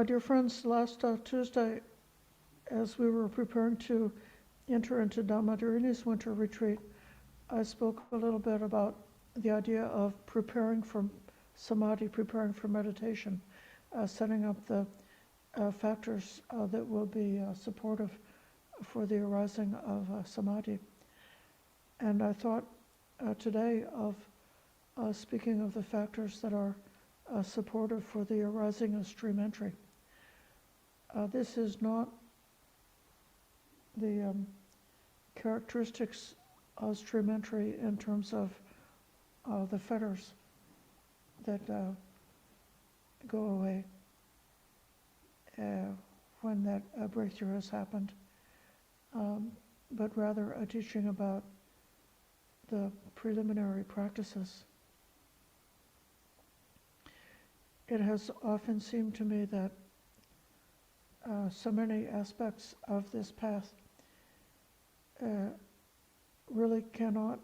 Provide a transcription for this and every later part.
My dear friends, last Tuesday, as we were preparing to enter into Dhamma winter retreat, I spoke a little bit about the idea of preparing for samadhi, preparing for meditation, setting up the factors that will be supportive for the arising of samadhi. And I thought today of speaking of the factors that are supportive for the arising of stream entry. This is not the characteristics of stream entry in terms of the fetters that go away when that breakthrough has happened, but rather a teaching about the preliminary practices. It has often seemed to me that so many aspects of this path really cannot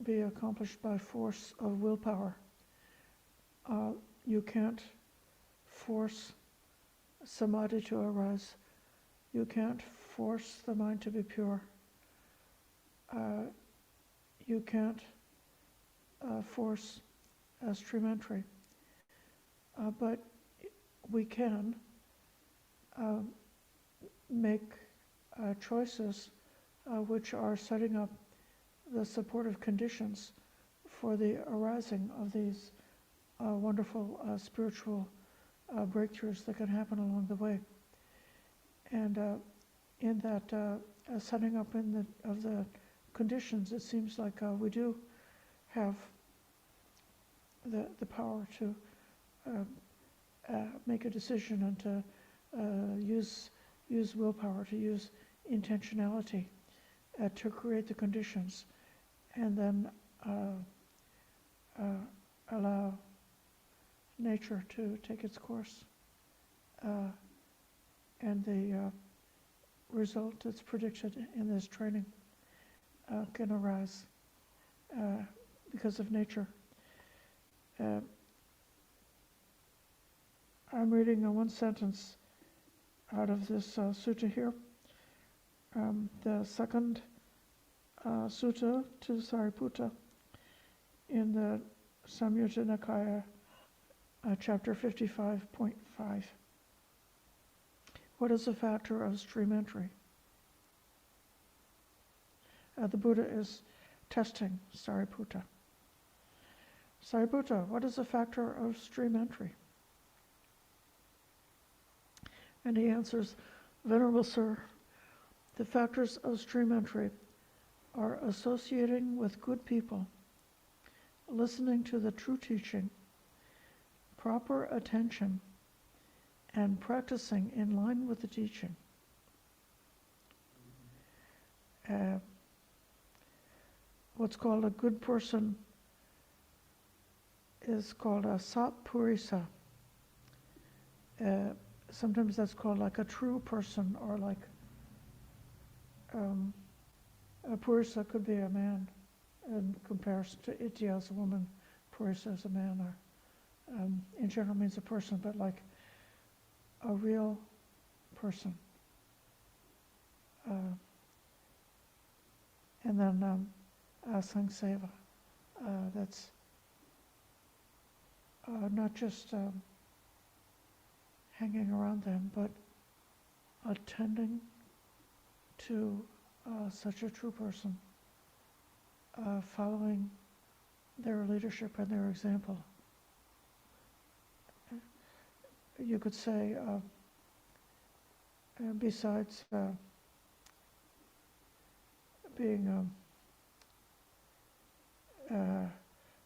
be accomplished by force of willpower. You can't force samadhi to arise. You can't force the mind to be pure. You can't force stream entry. But we can make choices which are setting up the supportive conditions for the arising of these wonderful spiritual breakthroughs that can happen along the way. And in that setting up of the conditions, it seems like we do have the power to make a decision and to use willpower, to use intentionality to create the conditions, and then allow nature to take its course, and the result that's predicted in this training can arise because of nature. I'm reading one sentence out of this sutta here, the second sutta to Sariputta in the Samyutta Nikaya, chapter 55.5. What is a factor of stream entry? The Buddha is testing Sariputta. Sariputta, what is a factor of stream entry? And he answers, Venerable Sir, the factors of stream entry are associating with good people, listening to the true teaching, proper attention, and practicing in line with the teaching. What's called a good person is called a sappurisa. Sometimes that's called like a true person, or like a purisa could be a man in comparison to itya as a woman, purisa as a man, or in general means a person, but like a real person. And then asangseva, that's not just hanging around them, but attending to such a true person, following their leadership and their example. You could say, besides being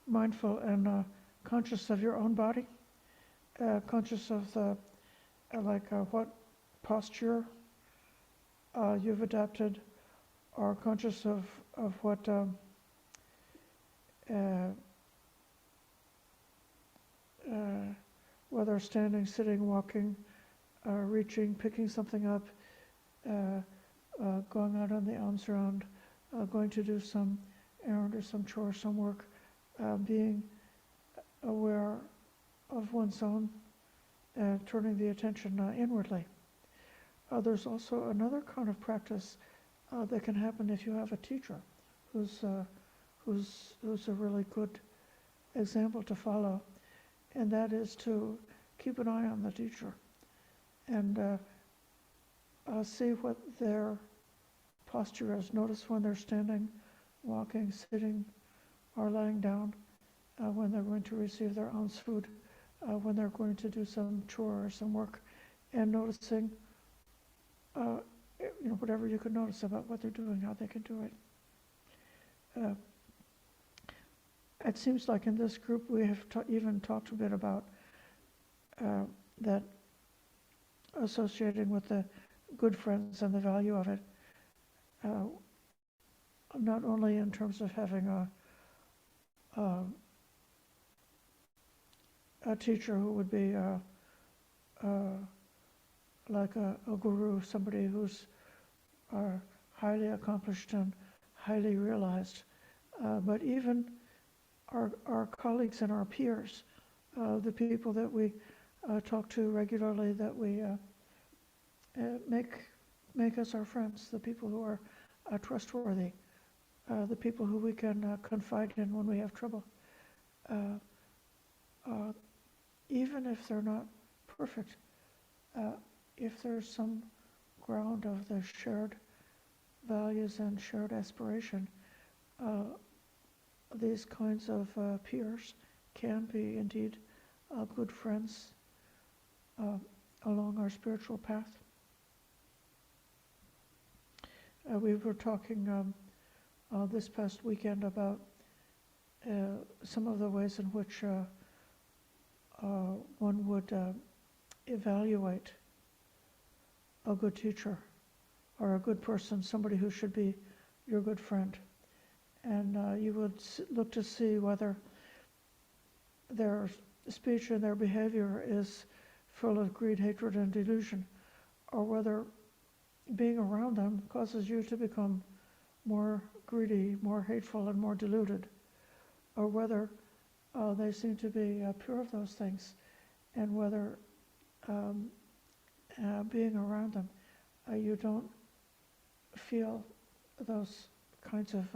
mindful and conscious of your own body, conscious of the what posture you've adapted, or conscious of what whether standing, sitting, walking, reaching, picking something up, going out on the alms round, going to do some errand or some chore, some work, being aware of one's own turning the attention inwardly. There's also another kind of practice that can happen if you have a teacher who's a really good example to follow, and that is to keep an eye on the teacher and see what their posture is. Notice when they're standing, walking, sitting, or lying down, when they're going to receive their alms food, when they're going to do some chore or some work, and noticing whatever you can notice about what they're doing, how they can do it. It seems like in this group we have even talked a bit about that, associating with the good friends and the value of it, not only in terms of having a teacher who would be like a guru, somebody who's highly accomplished and highly realized, but even our colleagues and our peers, the people that we talk to regularly, that we make us our friends, the people who are trustworthy, the people who we can confide in when we have trouble. Even if they're not perfect, if there's some ground of the shared values and shared aspiration, these kinds of peers can be indeed good friends along our spiritual path. We were talking this past weekend about some of the ways in which one would evaluate a good teacher or a good person, somebody who should be your good friend. And you would look to see whether their speech and their behavior is full of greed, hatred, and delusion, or whether being around them causes you to become more greedy, more hateful, and more deluded, or whether they seem to be pure of those things, and whether being around them, you don't feel those kinds of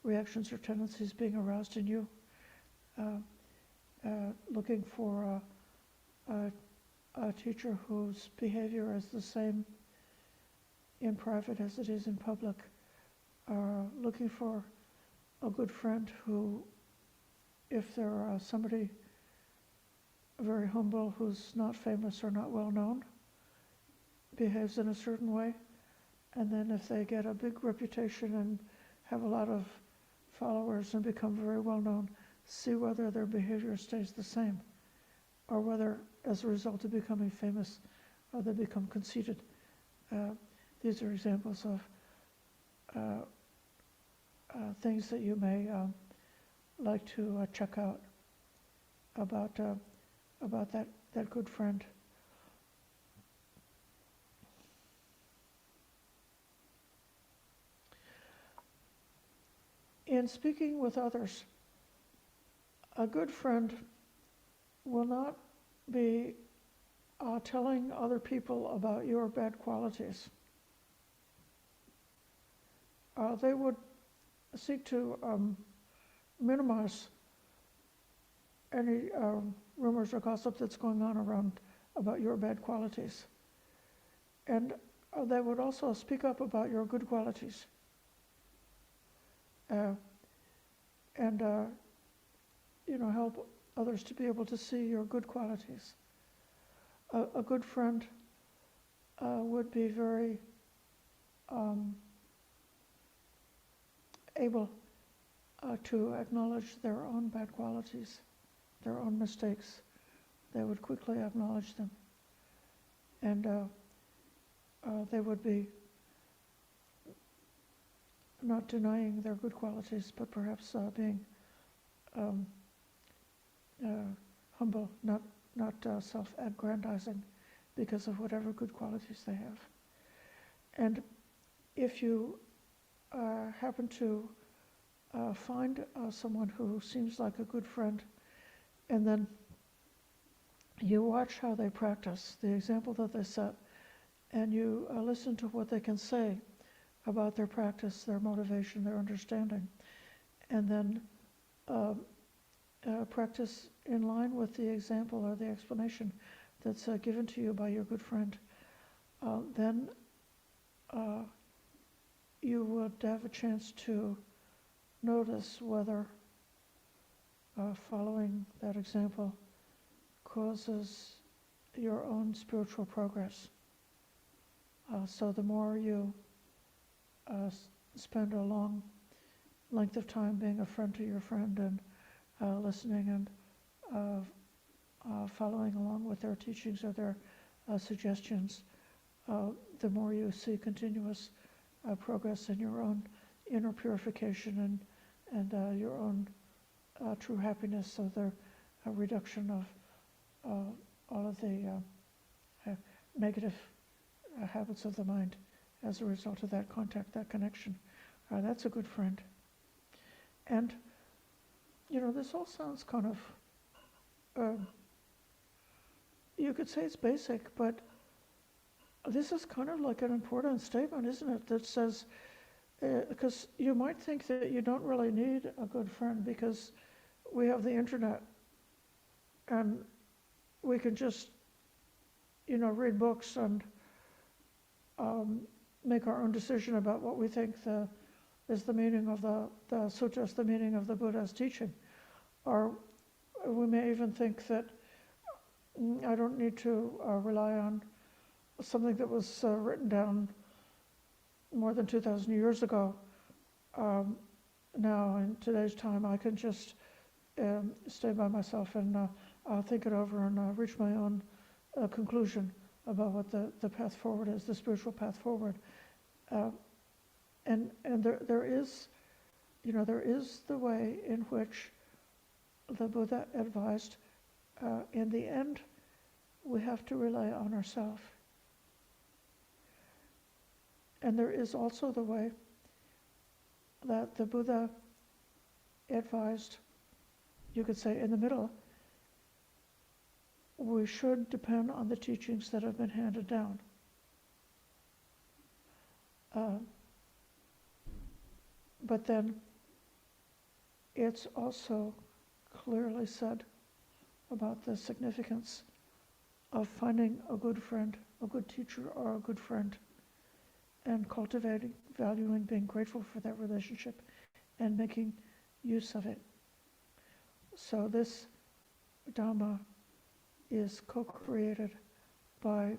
reactions or tendencies being aroused in you. Looking for a teacher whose behavior is the same in private as it is in public. Looking for a good friend who, if they're somebody very humble who's not famous or not well known, behaves in a certain way, and then if they get a big reputation and have a lot of followers and become very well known, see whether their behavior stays the same, or whether as a result of becoming famous they become conceited. These are examples of things that you may like to check out about that good friend. In speaking with others, a good friend will not be telling other people about your bad qualities. They would seek to minimize any rumors or gossip that's going on around about your bad qualities. And they would also speak up about your good qualities. And help others to be able to see your good qualities. A good friend would be very able to acknowledge their own bad qualities, their own mistakes. They would quickly acknowledge them. And they would be not denying their good qualities, but perhaps being humble, not self-aggrandizing because of whatever good qualities they have. And if you happen to find someone who seems like a good friend, and then you watch how they practice, the example that they set, and you listen to what they can say about their practice, their motivation, their understanding, and then practice in line with the example or the explanation that's given to you by your good friend, then you would have a chance to notice whether following that example causes your own spiritual progress. So the more you spend a long length of time being a friend to your friend and listening and following along with their teachings or their suggestions, the more you see continuous progress in your own inner purification and your own true happiness. So the reduction of all of the negative habits of the mind as a result of that contact, that connection. That's a good friend. And, this all sounds kind of, you could say it's basic, but this is kind of like an important statement, isn't it? That says, because you might think that you don't really need a good friend because we have the internet and we can just, read books and make our own decision about what we think is the meaning of the sutras, the meaning of the Buddha's teaching. Or we may even think that I don't need to rely on something that was written down more than 2,000 years ago. Now, in today's time, I can just stay by myself and think it over and reach my own conclusion about what the path forward is, the spiritual path forward. And there is the way in which the Buddha advised, in the end, we have to rely on ourselves. And there is also the way that the Buddha advised, you could say in the middle, we should depend on the teachings that have been handed down. But then it's also clearly said about the significance of finding a good friend, a good teacher or a good friend, and cultivating, valuing, being grateful for that relationship and making use of it. So this Dhamma is co-created by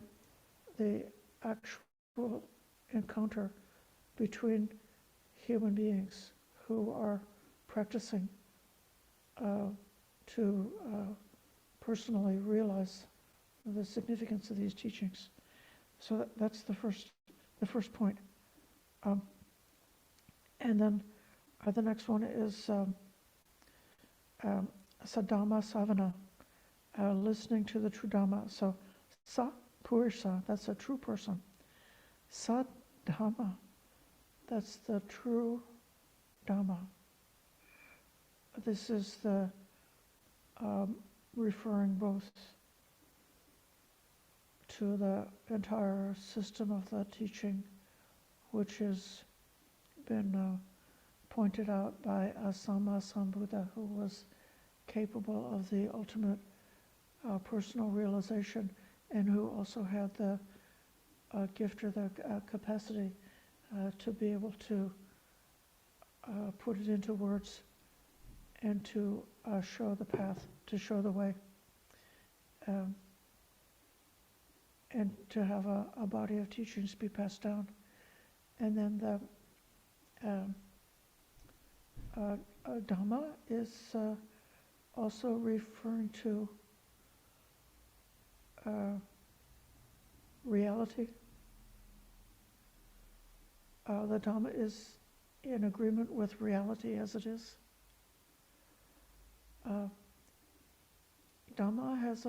the actual encounter between human beings who are practicing to personally realize the significance of these teachings. So that's the first point. And then the next one is Sadhamma Savana, listening to the true Dhamma. So Sa Purusha, that's a true person. Sad Dhamma, that's the true Dhamma. This is the referring both to the entire system of the teaching, which has been pointed out by a Samma Sambuddha who was capable of the ultimate personal realization and who also had the gift or the capacity to be able to put it into words and to show the path, to show the way, and to have a body of teachings be passed down. And then the Dhamma is also referring to reality. The Dhamma is in agreement with reality as it is. Dhamma has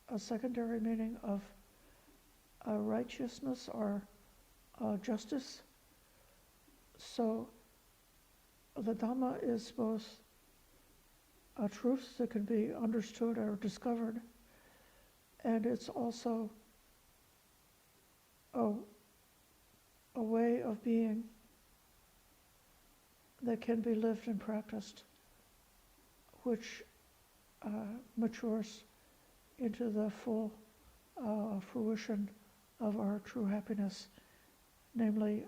a secondary meaning of righteousness or justice. So the Dhamma is both a truth that can be understood or discovered, And it's also a way of being that can be lived and practiced, which matures into the full fruition of our true happiness, namely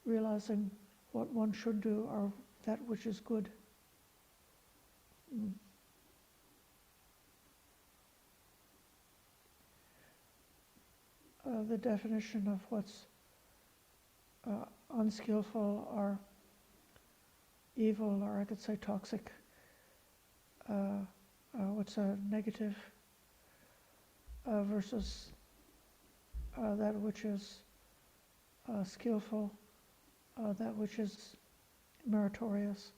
realizing what one should do or that which is good. The definition of what's unskillful or evil, or I could say toxic, what's a negative versus that which is skillful, that which is meritorious,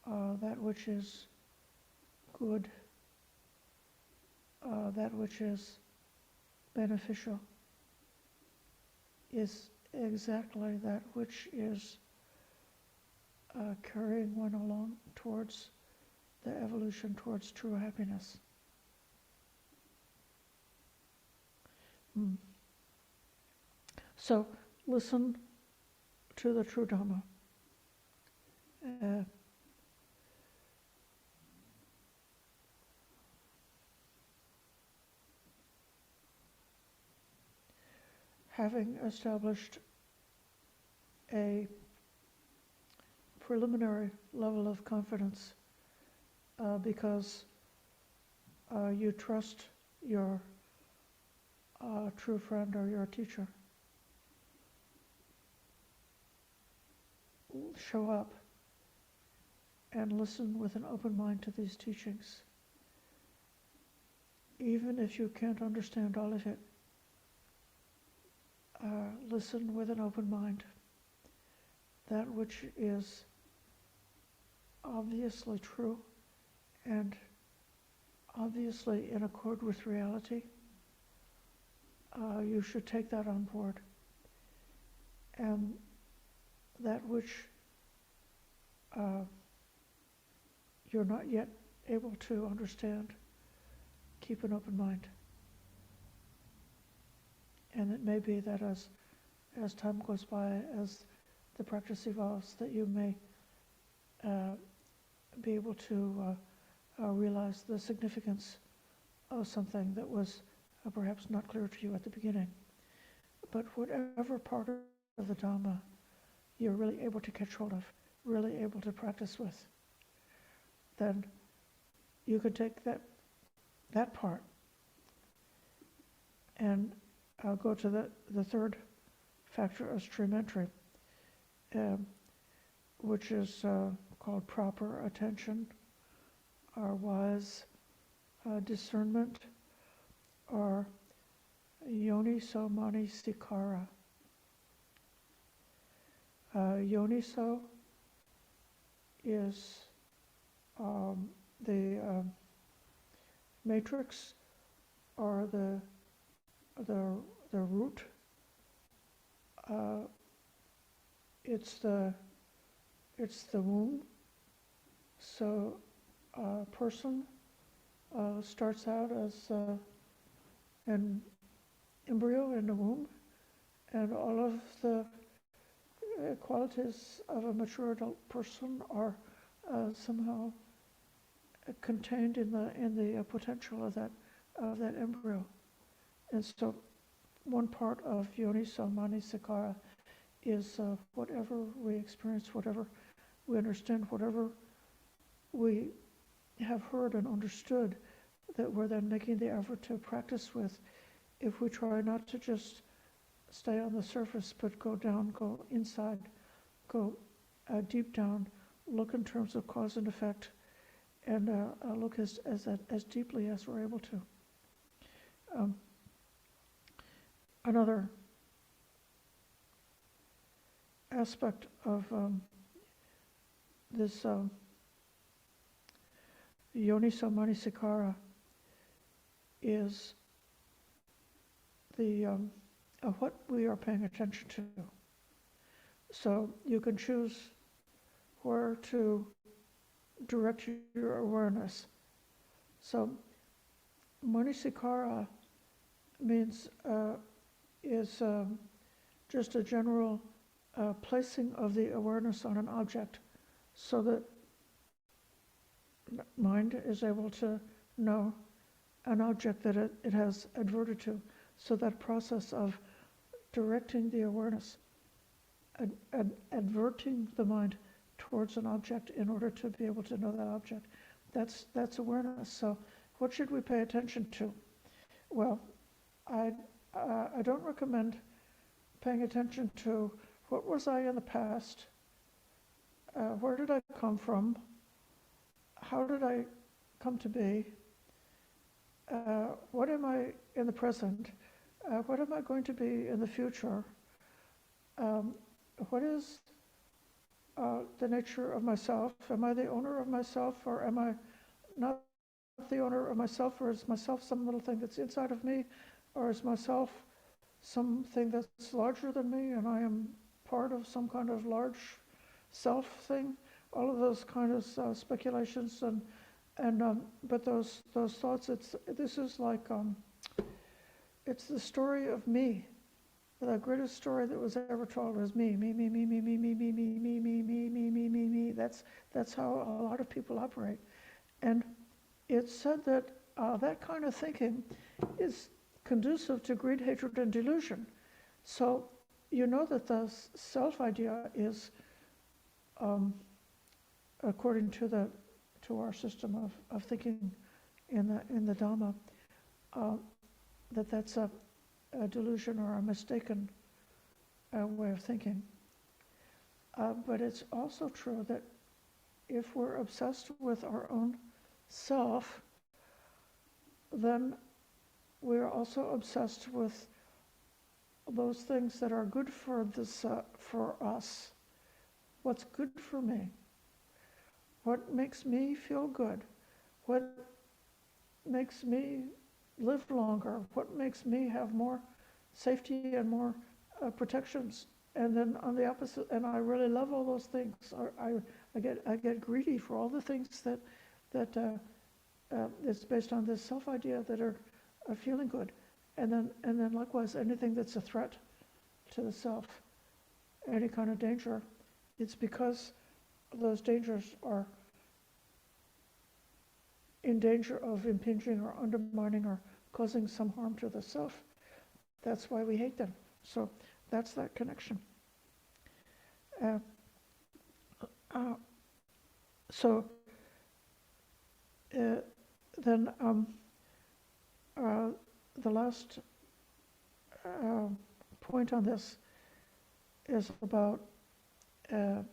that which is good, that which is beneficial, is exactly that which is carrying one along towards the evolution towards true happiness. So listen to the true Dhamma. Having established a preliminary level of confidence because you trust your true friend or your teacher, show up and listen with an open mind to these teachings. Even if you can't understand all of it, listen with an open mind. That which is obviously true and obviously in accord with reality, you should take that on board. And that which you're not yet able to understand, keep an open mind. And it may be that as time goes by, as the practice evolves, that you may be able to realize the significance of something that was perhaps not clear to you at the beginning. But whatever part of the Dhamma you're really able to catch hold of, really able to practice with, then you can take that part and go to the third factor of stream entry, which is called proper attention, or wise discernment, or yoniso manasikara. Yoniso is the matrix, or the root. It's the womb. So a person starts out as an embryo in the womb, and all of the qualities of a mature adult person are somehow contained in the potential of that embryo. And so one part of yoniso manasikara is whatever we experience, whatever we understand, whatever we have heard and understood, that we're then making the effort to practice with. If we try not to just stay on the surface, but go down, go inside, go deep down, look in terms of cause and effect, and look as deeply as we're able to. Another aspect of this yoniso manasikara is the what we are paying attention to. So you can choose where to direct your awareness. So Manasikara means is just a general placing of the awareness on an object, so that mind is able to know an object that it has adverted to. So that process of directing the awareness, adverting the mind towards an object in order to be able to know that object, that's awareness. So what should we pay attention to? Well, I don't recommend paying attention to what was I in the past, where did I come from, how did I come to be, what am I in the present, what am I going to be in the future, what is the nature of myself, am I the owner of myself, or am I not the owner of myself, or is myself some little thing that's inside of me, or is myself something that's larger than me and I am part of some kind of large self thing? All of those kind of speculations but those thoughts, this is like it's the story of me. The greatest story that was ever told was me. That's how a lot of people operate. And it's said that that kind of thinking is conducive to greed, hatred, and delusion. So you know that the self idea is, according to our system of thinking in the Dhamma, that's a delusion or a mistaken way of thinking. But it's also true that if we're obsessed with our own self, then we're also obsessed with those things that are good for us. What's good for me? What makes me feel good? What makes me live longer? What makes me have more safety and more protections? And then on the opposite, and I really love all those things. I get greedy for all the things that it's based on this self idea that are feeling good, and then likewise anything that's a threat to the self, any kind of danger, it's because those dangers are in danger of impinging or undermining or causing some harm to the self. That's why we hate them. So that's that connection. Then the last point on this is about Dhamma,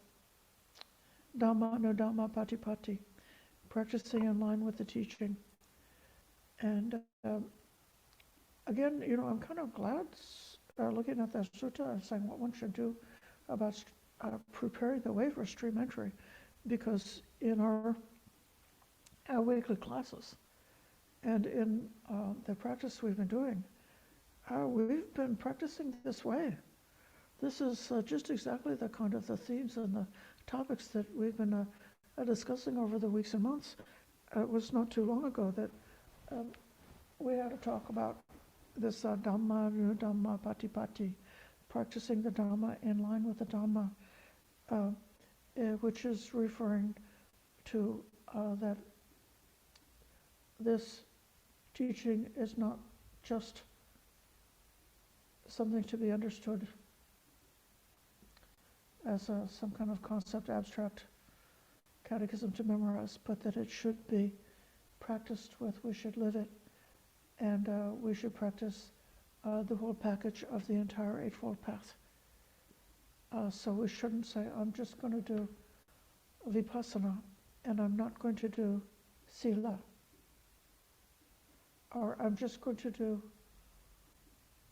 no Dhamma, Patipati, practicing in line with the teaching. And again, I'm kind of glad looking at that sutta and saying what one should do about preparing the way for stream entry, because in our weekly classes and in the practice we've been doing, we've been practicing this way. This is just exactly the kind of the themes and the topics that we've been discussing over the weeks and months. It was not too long ago that we had a talk about this Dhamma, nu Dhamma, Patipati, practicing the Dhamma in line with the Dhamma, which is referring to that this teaching is not just something to be understood as some kind of concept, abstract catechism to memorize, but that it should be practiced with, we should live it, and we should practice the whole package of the entire Eightfold Path. So we shouldn't say, I'm just going to do vipassana and I'm not going to do sila, or I'm just going to do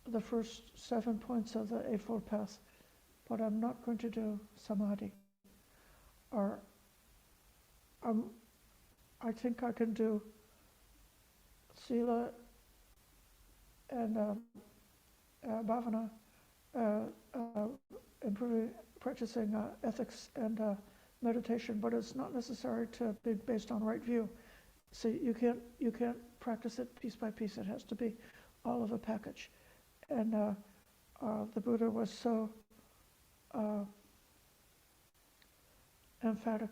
the first 7 points of the Eightfold Path, but I'm not going to do samadhi, or I think I can do sila and bhavana, improving, practicing ethics and meditation, but it's not necessary to be based on right view. So you can't practice it piece by piece. It has to be all of a package. And the Buddha was so emphatic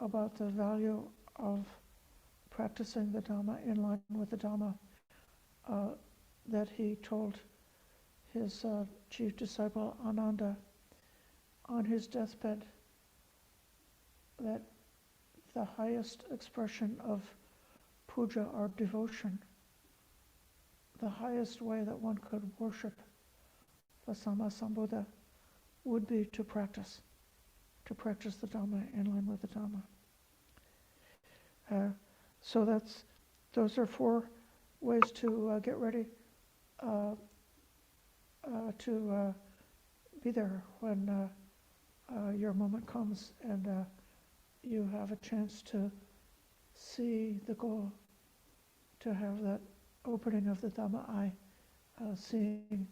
about the value of practicing the Dhamma in line with the Dhamma that he told his chief disciple Ananda on his deathbed that the highest expression of puja or devotion, the highest way that one could worship the Sammasambuddha would be to practice the Dhamma in line with the Dhamma. So those are 4 ways to get ready to be there when your moment comes and you have a chance to see the goal, to have that opening of the Dhamma eye, seeing,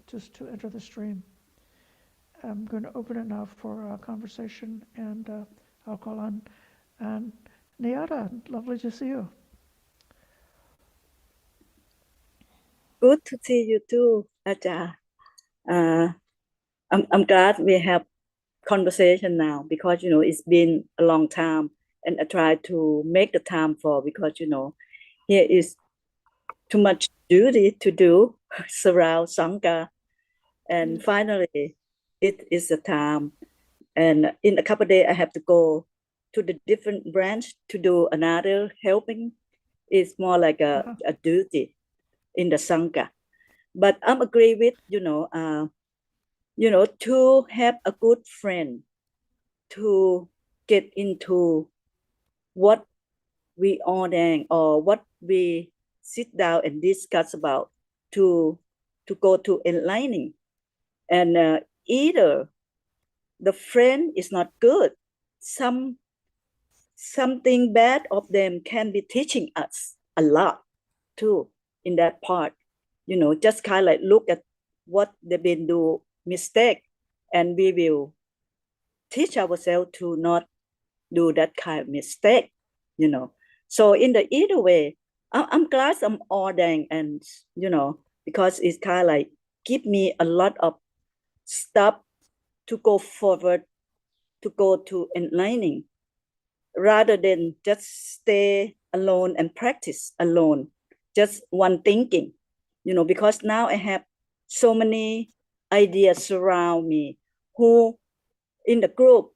just to enter the stream. I'm going to open it now for conversation, and I'll call on Niyata. Lovely to see you. Good to see you too, Aja. I'm glad we have conversation now because it's been a long time, and I try to make the time for, because here is too much duty to do surround Sangha, and finally it is the time. And in a couple of days I have to go to the different branch to do another helping. It's more like a duty in the Sangha. But I'm agree with to have a good friend, to get into what we ordain or what we sit down and discuss about, to go to enlightening. And either the friend is not good, something bad of them can be teaching us a lot too in that part. Just kind of like look at what they've been do mistake, and we will teach ourselves to not do that kind of mistake. So in the either way, I'm glad I'm ordained, and because it's kind of like give me a lot of stuff to go forward, to go to enlightening, rather than just stay alone and practice alone, just one thinking, because now I have so many ideas surround me who in the group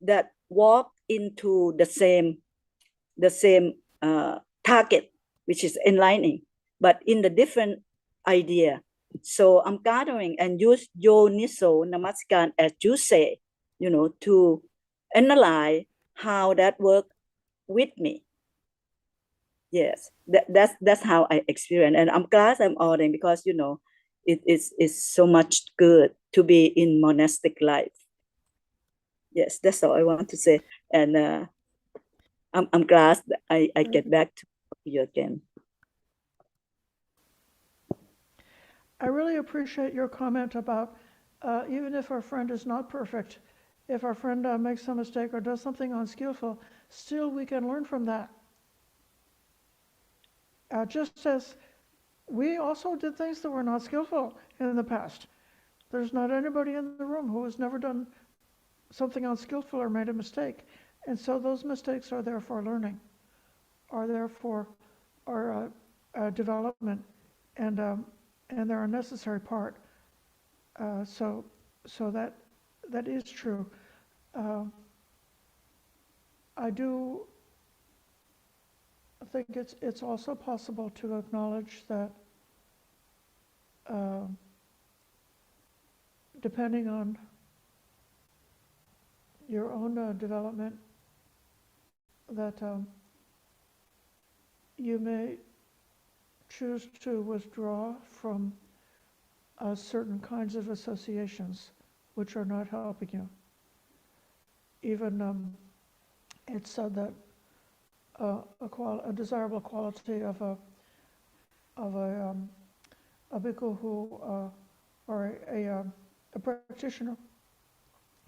that walk into the same target, which is enlightening, but in the different idea. So I'm gathering and use Yoniso Namaskar, as you say, to analyze how that work with me. Yes, that's how I experience, and I'm glad I'm ordering, because it is so much good to be in monastic life. Yes, that's all I want to say, and I'm glad that I get back to you again. I really appreciate your comment about even if our friend is not perfect, if our friend makes a mistake or does something unskillful, still we can learn from that. Just as we also did things that were not skillful in the past. There's not anybody in the room who has never done something unskillful or made a mistake. And so those mistakes are there for learning, are there for our development, and they're a necessary part. So that is true. I do think it's also possible to acknowledge that depending on your own development, that you may choose to withdraw from certain kinds of associations which are not helping you. Even it's said that a desirable quality of a bhikkhu who or a practitioner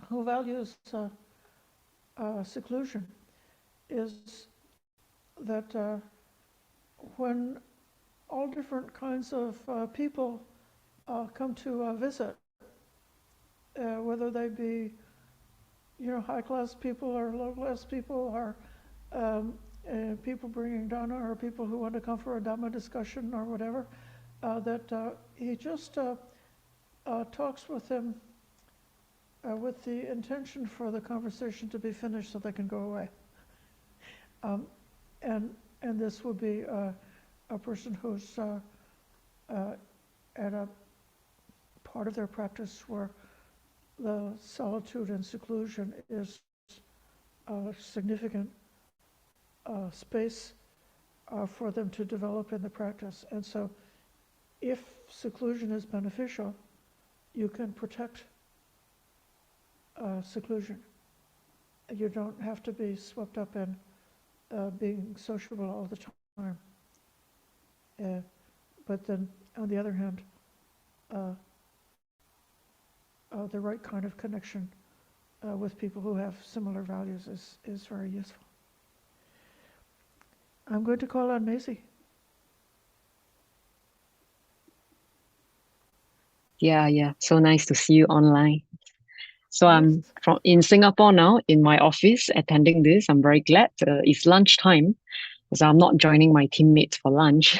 who values seclusion is that when all different kinds of people come to visit, whether they be, high-class people or low-class people, or people bringing Dhamma, or people who want to come for a Dhamma discussion or whatever, that he just talks with them with the intention for the conversation to be finished so they can go away. And this would be a person who's at a part of their practice where the solitude and seclusion is a significant space for them to develop in the practice. And so if seclusion is beneficial, you can protect seclusion. You don't have to be swept up in being sociable all the time. But then, on the other hand, the right kind of connection with people who have similar values is very useful. I'm going to call on Maisie. Yeah. So nice to see you online. So Yes. I'm in Singapore now, in my office, attending this. I'm very glad. It's lunchtime, because I'm not joining my teammates for lunch.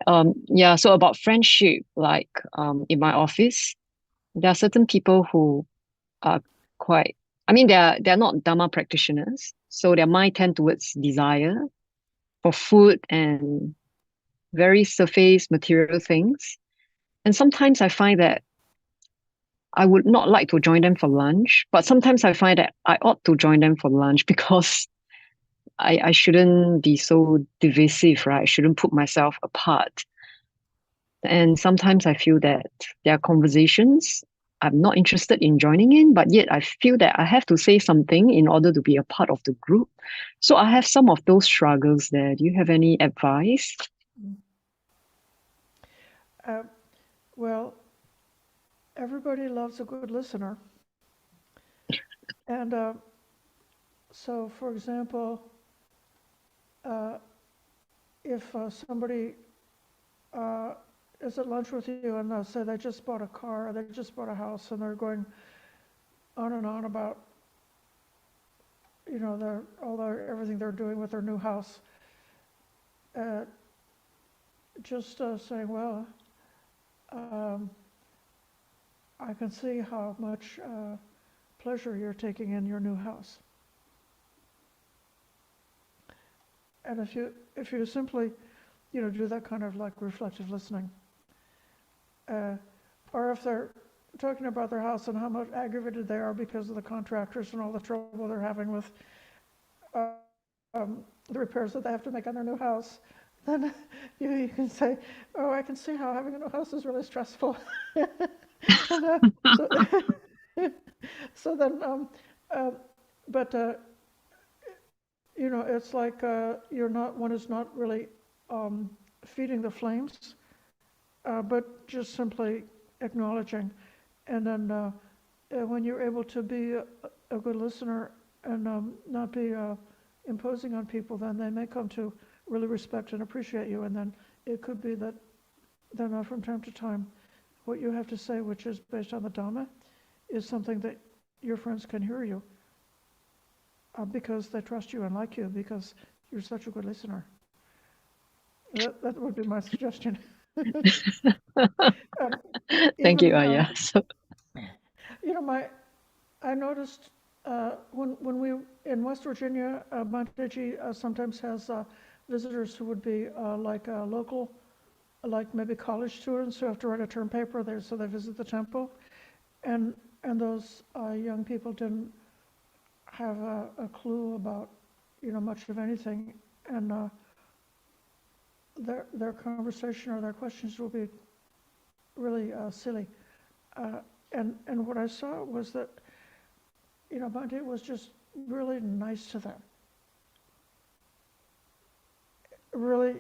So about friendship, like in my office, there are certain people who are quite, they're not Dhamma practitioners, so their mind tend towards desire for food and very surface material things. And sometimes I find that I would not like to join them for lunch, but sometimes I find that I ought to join them for lunch because I shouldn't be so divisive, right? I shouldn't put myself apart. And sometimes I feel that there are conversations I'm not interested in joining in, but yet I feel that I have to say something in order to be a part of the group. So I have some of those struggles there. Do you have any advice? Well, everybody loves a good listener. And so, for example, if somebody is at lunch with you and say they just bought a car or they just bought a house and they're going on and on about, everything they're doing with their new house, just saying, well, I can see how much pleasure you're taking in your new house. And if you simply, do that kind of like reflective listening, or if they're talking about their house and how much aggravated they are because of the contractors and all the trouble they're having with the repairs that they have to make on their new house, then you can say, oh, I can see how having a new house is really stressful. And, so then, it's like one is not really feeding the flames, but just simply acknowledging. And then when you're able to be a good listener and not be imposing on people, then they may come to really respect and appreciate you. And then it could be that then from time to time, what you have to say, which is based on the Dhamma, is something that your friends can hear you because they trust you and like you because you're such a good listener. That would be my suggestion. Thank you. I noticed when we in West Virginia, Monteji sometimes has visitors who would be like local, like maybe college students who have to write a term paper there, so they visit the temple, and those young people didn't have a clue about much of anything, and their conversation or their questions will be really silly, and what I saw was that Bhante was just really nice to them. Really,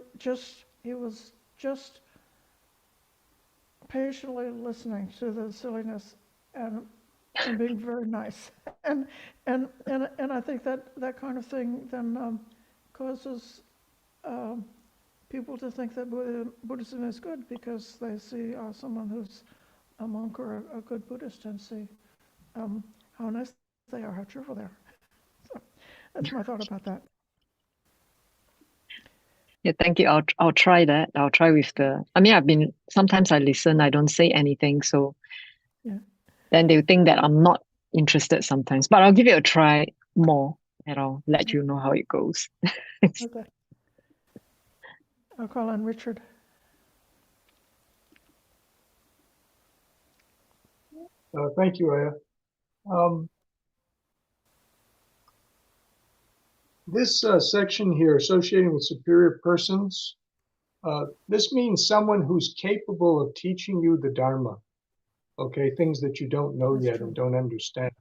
he was just patiently listening to the silliness and being very nice. And I think that kind of thing then causes people to think that Buddhism is good because they see someone who's a monk or a good Buddhist and see how nice they are, how cheerful they are. So that's my thought about that. Yeah, thank you. I'll try that. I'll try with the. I mean, sometimes I listen. I don't say anything, so Yeah. then they think that I'm not interested sometimes. But I'll give it a try more, and I'll let you know how it goes. Okay. I'll call on Richard. Thank you, Aya. This section here, associating with superior persons, this means someone who's capable of teaching you the Dharma, okay, things that you don't know That's yet true. and don't understand,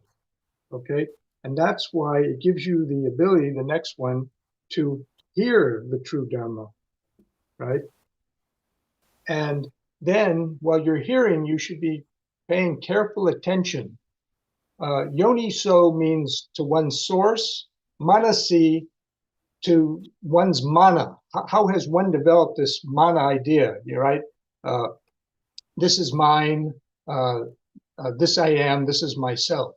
okay? And that's why it gives you the ability, the next one, to hear the true Dharma, right? And then while you're hearing, you should be paying careful attention. Yoni-so means to one's source, manasi to one's mana. How has one developed this mana idea? You're right. This is mine. This I am. This is myself.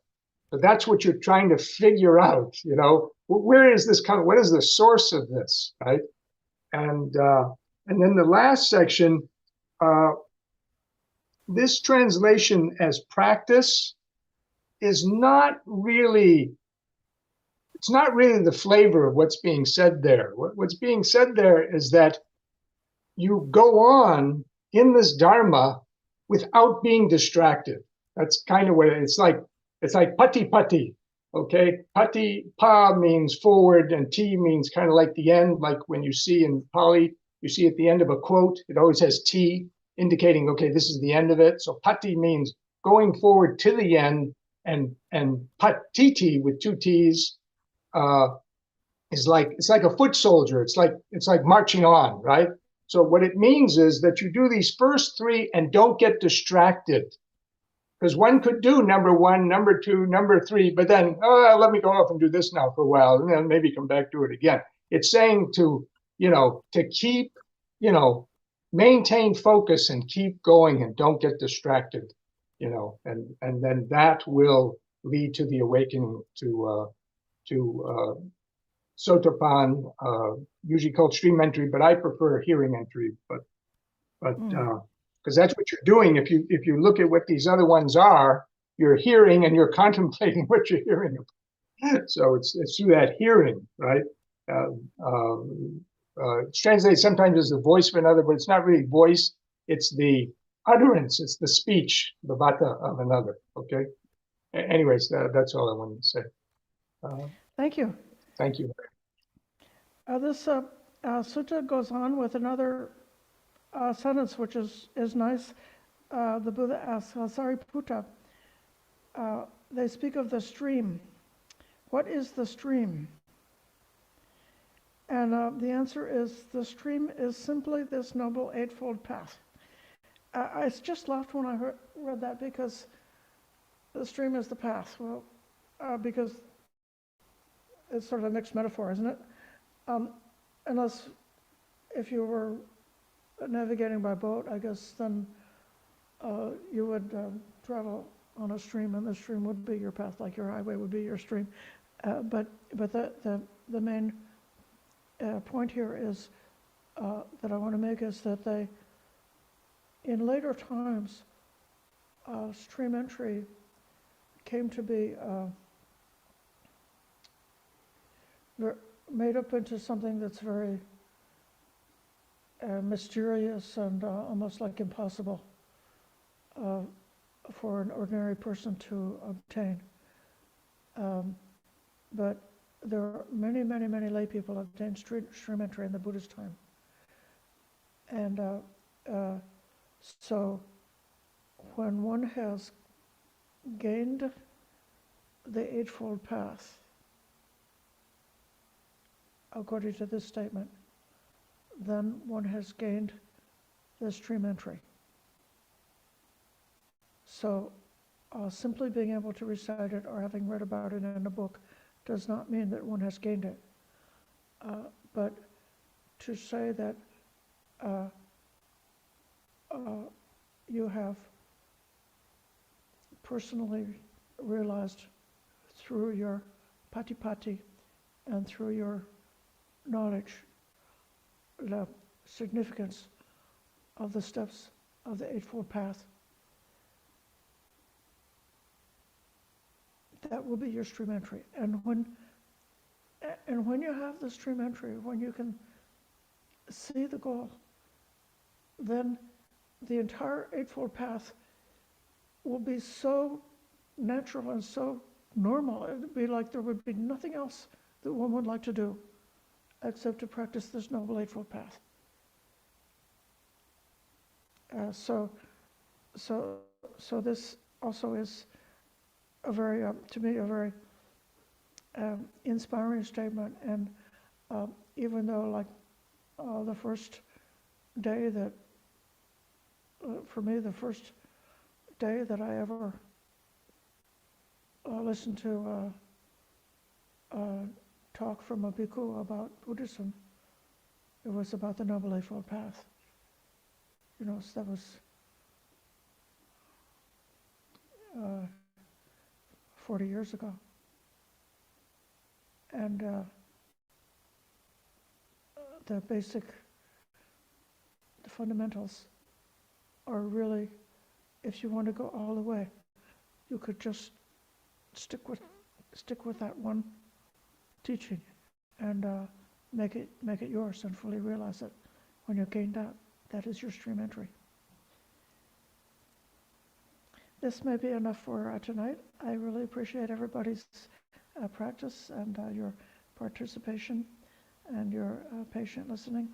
So that's what you're trying to figure out. You know, where is this coming? What is the source of this? Right. And then the last section, this translation as practice is not really. It's not really the flavor of what's being said there. What's being said there is that you go on in this Dharma without being distracted. That's kind of what it's like. It's like pati pati. Okay. Pati pa means forward and ti means kind of like the end, like when you see in Pali, you see at the end of a quote, it always has ti indicating, okay, this is the end of it. So pati means going forward to the end, and patiti with two t's is like, it's like a foot soldier. It's like marching on, right? So what it means is that you do these first three and don't get distracted. Because one could do number one, number two, number three, but then, oh, let me go off and do this now for a while, and then maybe come back to it again. It's saying to, to keep, maintain focus and keep going and don't get distracted, and then that will lead to the awakening to Sotapan, usually called stream entry, but I prefer hearing entry. But because that's what you're doing. If you look at what these other ones are, you're hearing and you're contemplating what you're hearing. So it's through that hearing, right? It's translated sometimes as the voice of another, but it's not really voice. It's the utterance. It's the speech, the vata of another. Okay. Anyways, that's all I wanted to say. Thank you. Thank you. This sutta goes on with another sentence, which is nice. The Buddha asks, Sariputta, they speak of the stream. What is the stream? And the answer is, the stream is simply this Noble Eightfold Path. I just laughed when I read that, because the stream is the path. Well, because it's sort of a mixed metaphor, isn't it? Unless if you were navigating by boat, I guess then you would travel on a stream, and the stream would be your path, like your highway would be your stream. But the main point here is that I want to make is that they, in later times, stream entry came to be made up into something that's very mysterious and almost like impossible for an ordinary person to obtain. But there are many, many, many lay people who obtained stream entry in the Buddhist time. And so when one has gained the Eightfold Path, according to this statement, then one has gained the stream entry. So simply being able to recite it or having read about it in a book does not mean that one has gained it. But to say that you have personally realized through your pati and through your knowledge the significance of the steps of the Eightfold Path. That will be your stream entry. And when you have the stream entry, when you can see the goal, then the entire Eightfold Path will be so natural and so normal. It would be like there would be nothing else that one would like to do except to practice this Noble Eightfold Path. So this also is a very, to me, a very inspiring statement. And even though, like, the first day that, for me, the first day that I ever listened to talk from a bhikkhu about Buddhism, it was about the Noble Eightfold Path. You know, so that was 40 years ago. And the fundamentals are really, if you want to go all the way, you could just stick with that one teaching and make it yours and fully realize it. When you gain that is your stream entry. This may be enough for tonight. I really appreciate everybody's practice and your participation and your patient listening.